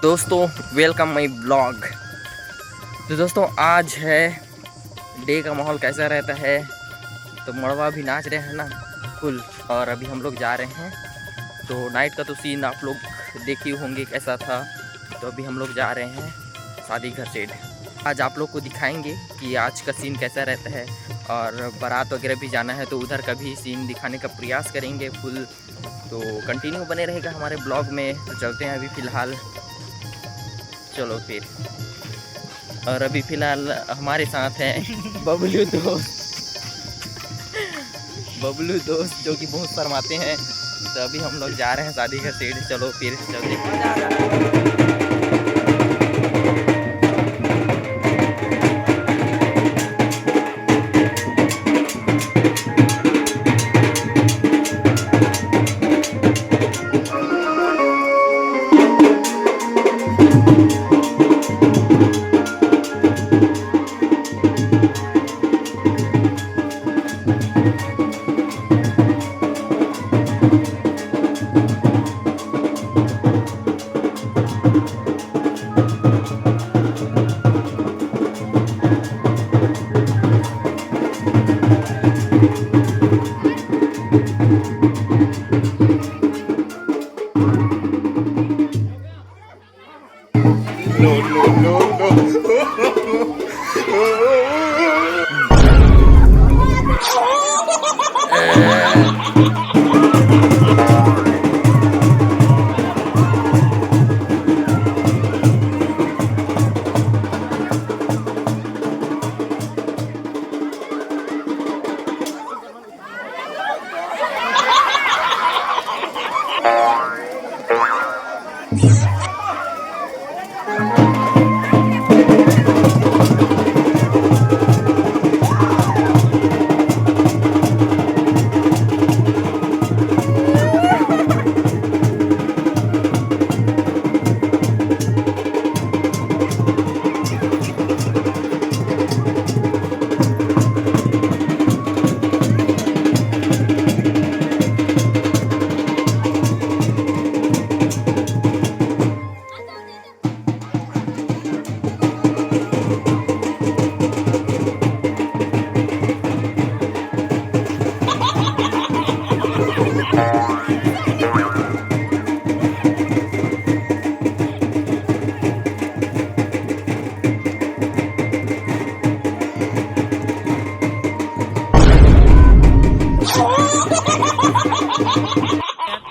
दोस्तों welcome my blog. तो दोस्तों आज है डे का माहौल कैसा रहता है, तो मड़वा भी नाच रहे हैं ना फुल, और अभी हम लोग जा रहे हैं। तो नाइट का तो सीन आप लोग देखे होंगे कैसा था। तो अभी हम लोग जा रहे हैं शादी घर से। आज आप लोग को दिखाएंगे कि आज का सीन कैसा रहता है, और बारात वगैरह भी जाना है तो उधर का भी सीन दिखाने का प्रयास करेंगे फुल। तो कंटिन्यू बने रहेगा हमारे ब्लॉग में। तो चलते हैं अभी फ़िलहाल, चलो फिर। और अभी फ़िलहाल हमारे साथ हैं बबलू दोस्त जो कि बहुत शर्माते हैं। तो अभी हम लोग जा रहे हैं शादी घर से। चलो फिर चलते हैं।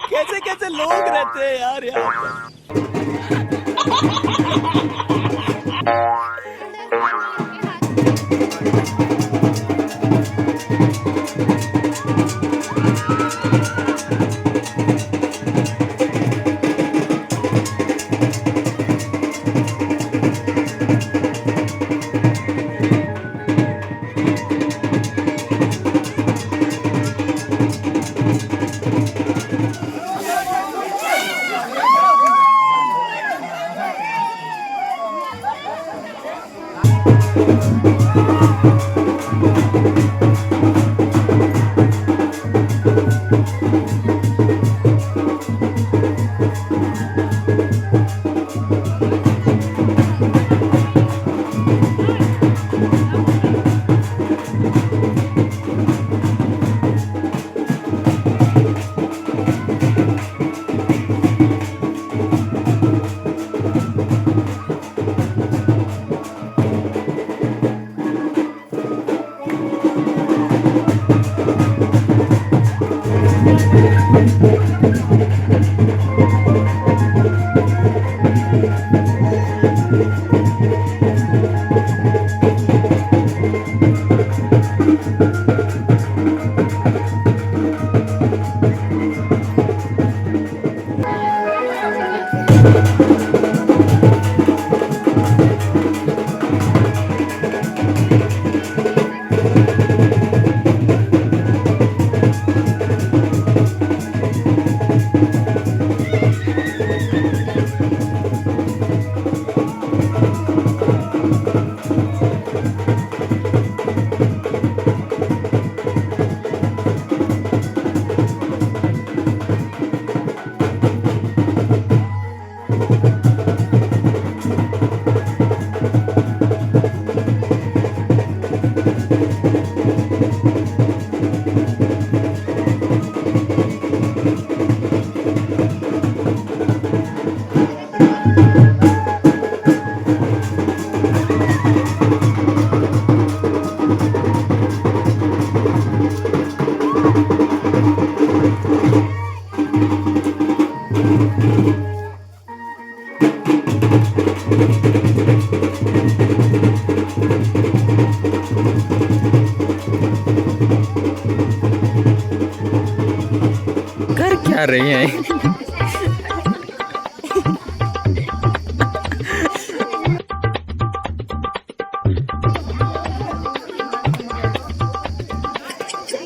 कैसे कैसे लोग रहते हैं यार यहाँ कर क्या रहे हैं?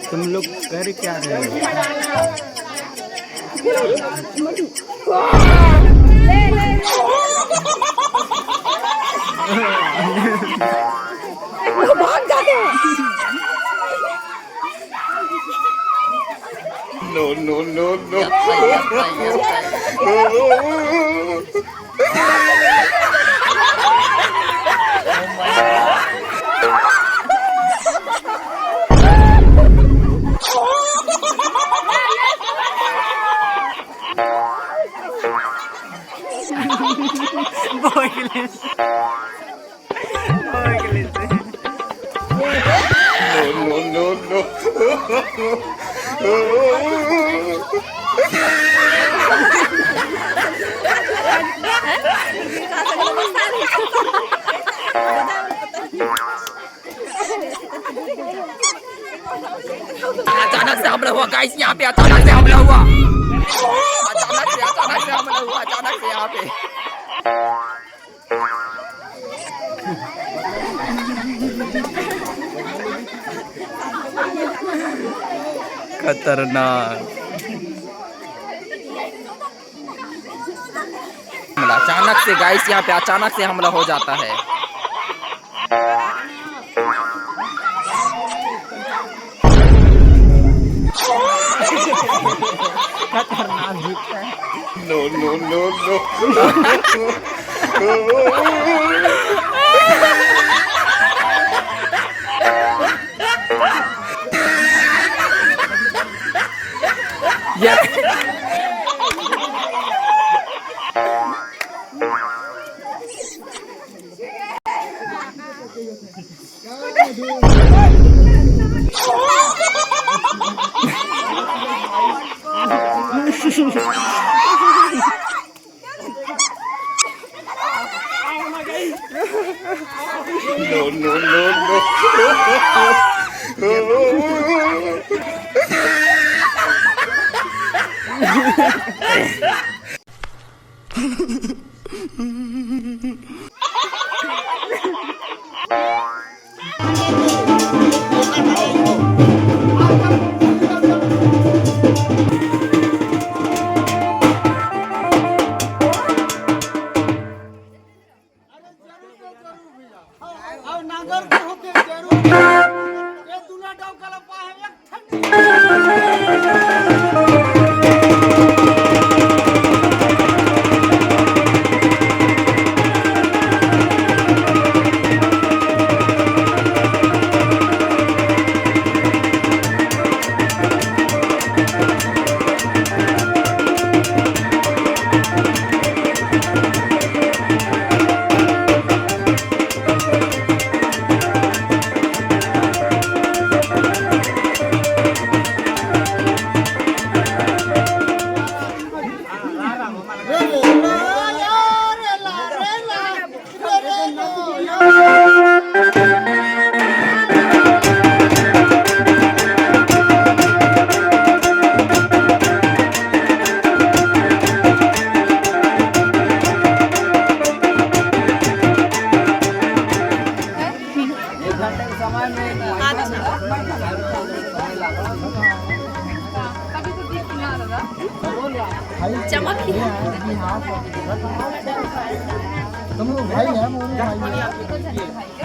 तुम लोग कर क्या रहे हो? No, no, no, no. No, no, no. अचानक से हमला हुआ गाइस, यहाँ पे अचानक से हमला हुआ, अचानक से हमला हुआ, अचानक से यहाँ पे। खतरनाक हमला, अचानक से गाइस, यहाँ पे अचानक से हमला हो जाता है। No, no, no, no. No, no, no, चमक ही है। तुम लोग भाई है वो भाई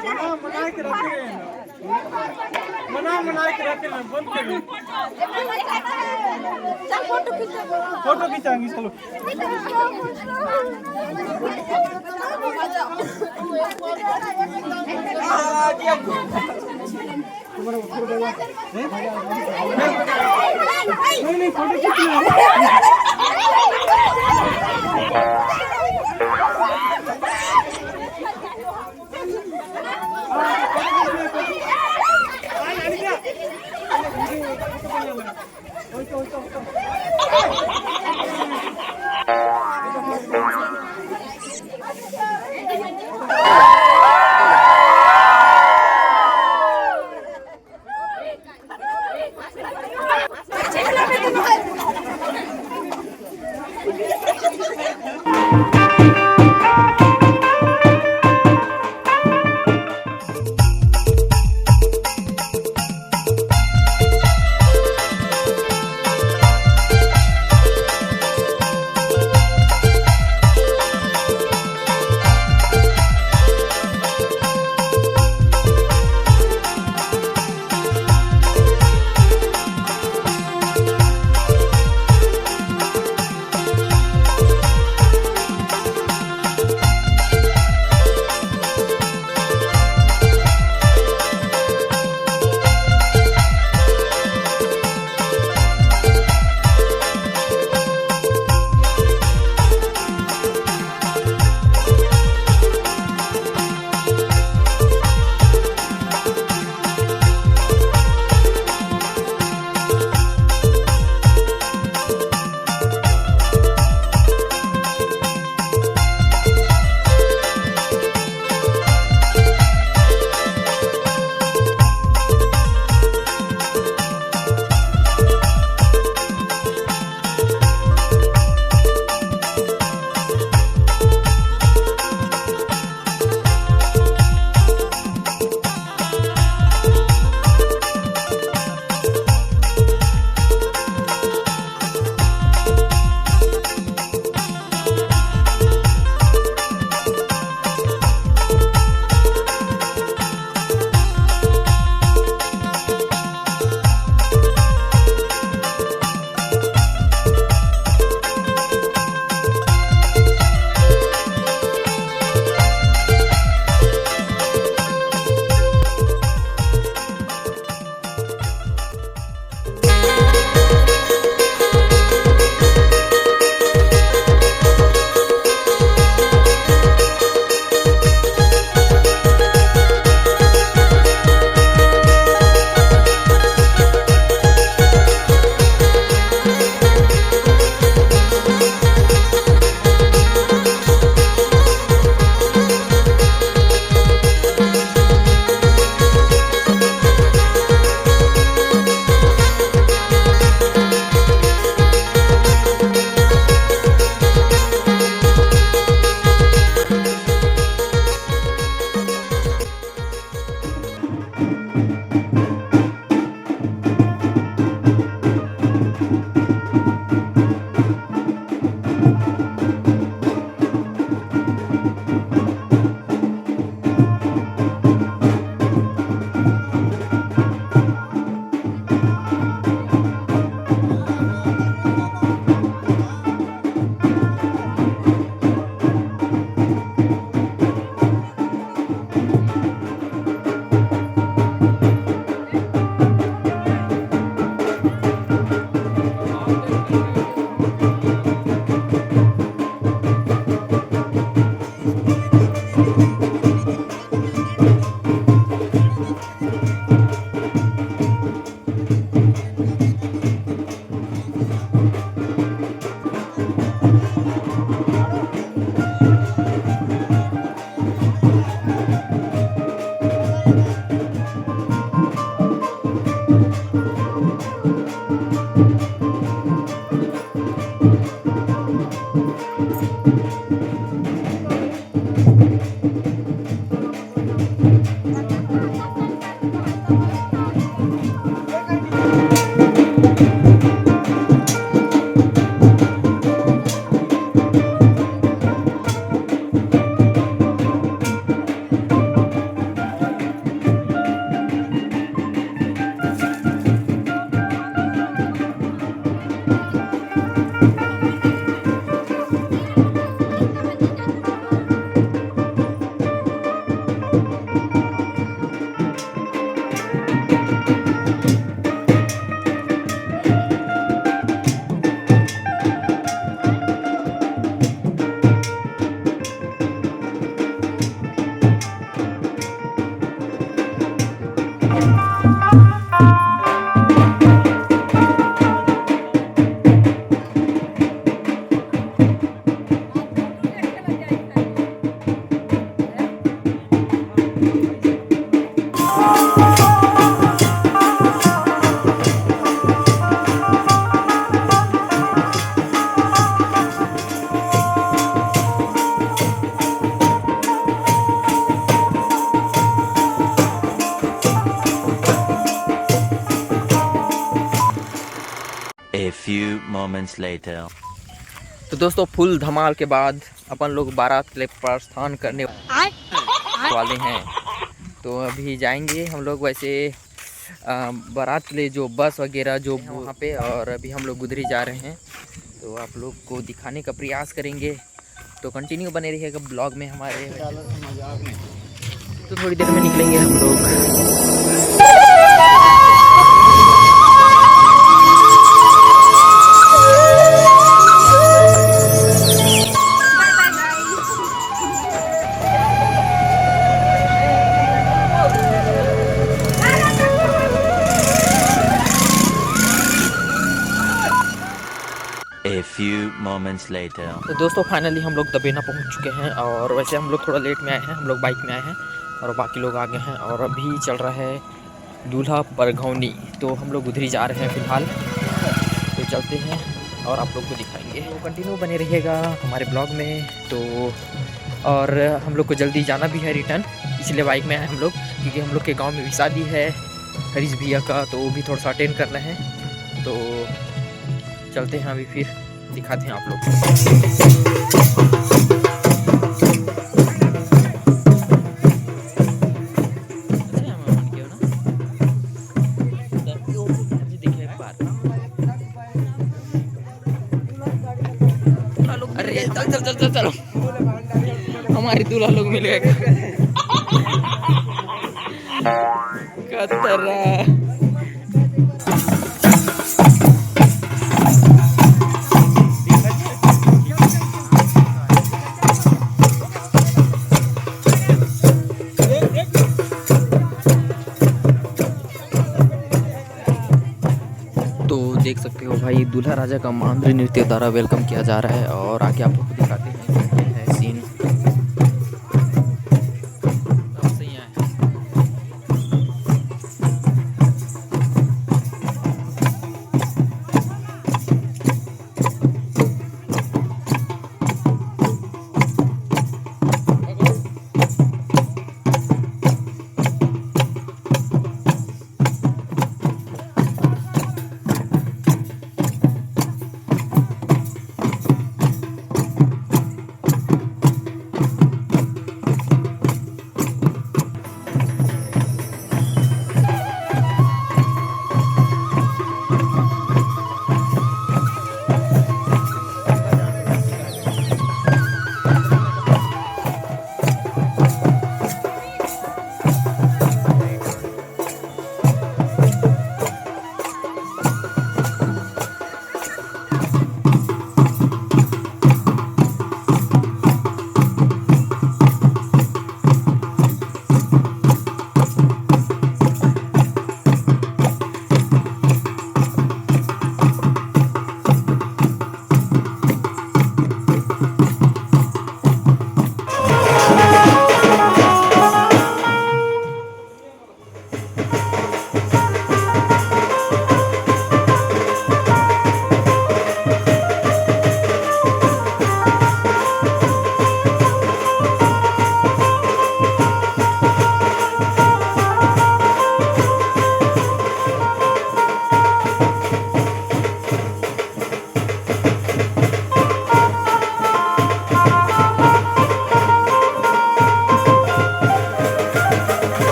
मना के रखे हैं मना के रखे हैं बंद कर फोटो खींचाएंगे चलो नहीं फोटो खींचना moments later. तो दोस्तों फुल धमाल के बाद अपन लोग बारात के लिए प्रस्थान करने वाले हैं। तो अभी जाएंगे हम लोग वैसे बारात के लिए जो बस वगैरह जो वहाँ पे, और अभी हम लोग गुदरी जा रहे हैं तो आप लोग को दिखाने का प्रयास करेंगे। तो कंटिन्यू बने रहिएगा ब्लॉग में हमारे। तो थोड़ी देर में निकलेंगे हम लोग। A few moments later. तो दोस्तों फाइनली हम लोग दबेना पहुंच चुके हैं, और वैसे हम लोग थोड़ा लेट में आए हैं, हम लोग बाइक में आए हैं और बाकी लोग आगे हैं। और अभी चल रहा है दूल्हा परघौनी, तो हम लोग उधर ही जा रहे हैं फ़िलहाल। तो चलते हैं और आप लोग को दिखाएंगे। तो कंटिन्यू बने रहिएगा हमारे ब्लॉग में। तो और हम लोग को जल्दी जाना भी है रिटर्न, इसलिए बाइक में आए हम लोग, क्योंकि हम लोग के गाँव में भी शादी है हरीश भैया का, तो वो भी थोड़ा सा अटेंड करना है। तो चलते हैं अभी, फिर दिखाते हैं आप लोग। अरे चल चल चल चल चलो, हमारे दूल्हा लोग मिल गए। कतरा देख सकते हो भाई, दूल्हा राजा का मांद्री नृत्य द्वारा वेलकम किया जा रहा है। और आगे आप लोग को दिखाते हैं है सीन। सही है।